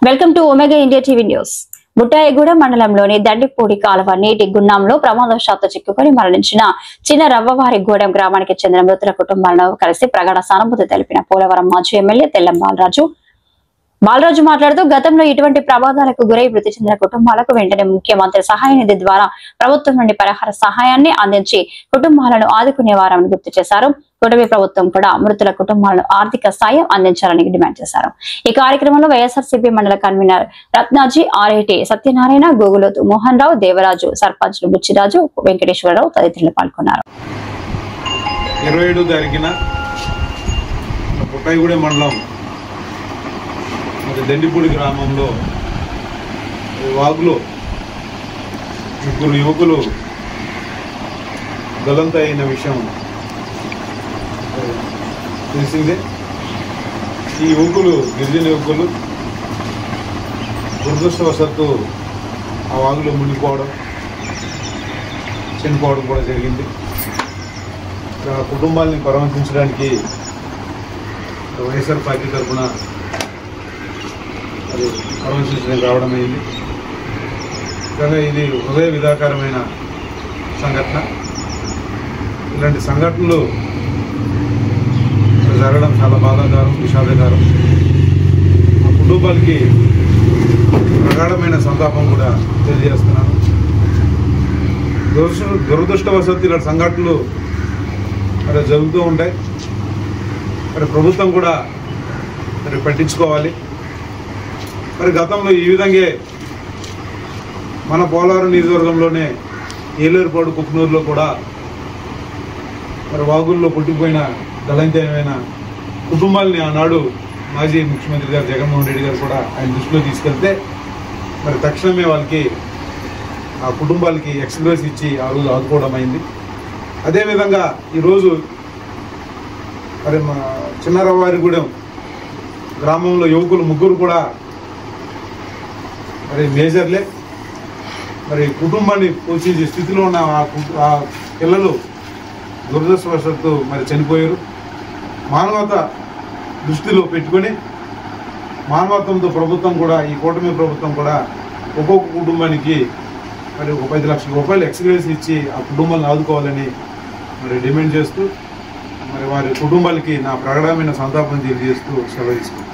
Welcome to Omega India TV news. Buttaiguda మండలంలోని దండిపూడి కాలువ నీటి గుండంలో ప్రమాదవశాత్తు చిక్కుకొని మరణించిన చిన్న రవ్వవారి గూడెం గ్రామానికి చెందిన మృతుల కుటుంబాలను కలిసి ప్రగాఢ సానుభూతి తెలిపిన పోలవరం మాజీ ఎమ్మెల్యే తెల్లం బాలరాజు మాట్లాడుతూ గతంలో ఇటువంటి ప్రమాదాలకు గురై మృతి చెందిన కుటుంబాలకు వెంటనే ముఖ్యమంత్రి సహాయ నిధి ద్వారా ప్రభుత్వం నుండి పరిహార సహాయాన్ని అందించి కుటుంబాలను ఆదుకునేవారని గుర్తు చేశారు. కూటమి ప్రభుత్వం కూడా మృతుల కుటుంబాలను ఆర్థిక సాయం అందించాలని డిమాండ్ చేశారు. ఈ కార్యక్రమంలో వైఎస్ఆర్సీపీ మండల కన్వీనర్ రత్నాజీ, ఆర్ఐటి సత్యనారాయణ, గోగులోతు మోహన్ రావు, దేవరాజు, సర్పంచ్లు బుచ్చిరాజు, వెంకటేశ్వరరావు తదితరులు పాల్గొన్నారు. 27 తారీఖున బుట్టాయిగూడెం మండలం దండిపూడి గ్రామంలో వాగులో ముగ్గురు యువకులు గల్లంత అయిన విషయం తెలిసిందే. ఈ యువకులు గిరిజన యువకులు దురదృష్టవశాత్తు ఆ వాగులో మునిగిపోవడం, చనిపోవడం కూడా జరిగింది. ఆ కుటుంబాలని పరామర్శించడానికి వైఎస్ఆర్ పార్టీ తరఫున అది పరామర్శించడానికి రావడం అయింది. కానీ ఇది హృదయ విదాకరమైన సంఘటన. ఇలాంటి సంఘటనలు జరగడం చాలా బాధాకరం, విషాదకరం. ఆ కుటుంబాలకి ప్రగాఢమైన సంతాపం కూడా తెలియజేస్తున్నాను. దురదృష్టవశాత్తు ఇలాంటి సంఘటనలు మరి జరుగుతూ ఉంటాయి. మరి ప్రభుత్వం కూడా మరి పట్టించుకోవాలి. మరి గతంలో ఈ విధంగా మన పోలవరం నియోజకవర్గంలోనే ఏలేరుపాడు, కుక్నూరులో కూడా మరి వాగుల్లో కొట్టుకుపోయిన గలంతమైన కుటుంబాలని ఆనాడు మాజీ ముఖ్యమంత్రి గారు జగన్మోహన్ రెడ్డి గారు కూడా ఆయన దృష్టిలో తీసుకెళ్తే మరి తక్షణమే వాళ్ళకి ఆ కుటుంబాలకి ఎక్స్గ్రేస్ ఇచ్చి ఆ రోజు ఆదుకోవడం అయింది. అదేవిధంగా ఈరోజు మరి మా చిన్నరవ్వారిగూడెం గ్రామంలో యువకులు ముగ్గురు కూడా మరి మేజర్లే. మరి కుటుంబాన్ని పోషించే స్థితిలో ఉన్న ఆ పిల్లలు దురదృష్టవశాత్తు మరి చనిపోయారు. మానవత దృష్టిలో పెట్టుకొని మానవత్వంతో ప్రభుత్వం కూడా, ఈ కూటమి ప్రభుత్వం కూడా ఒక్కొక్క కుటుంబానికి మరి 10 లక్షల రూపాయలు ఎక్స్గ్రేస్ ఇచ్చి ఆ కుటుంబాలను ఆదుకోవాలని మరి డిమాండ్ చేస్తూ మరి వారి కుటుంబాలకి నా ప్రగాఢమైన సంతాపం తెలియజేస్తూ సెలవు తీసుకుంటాను.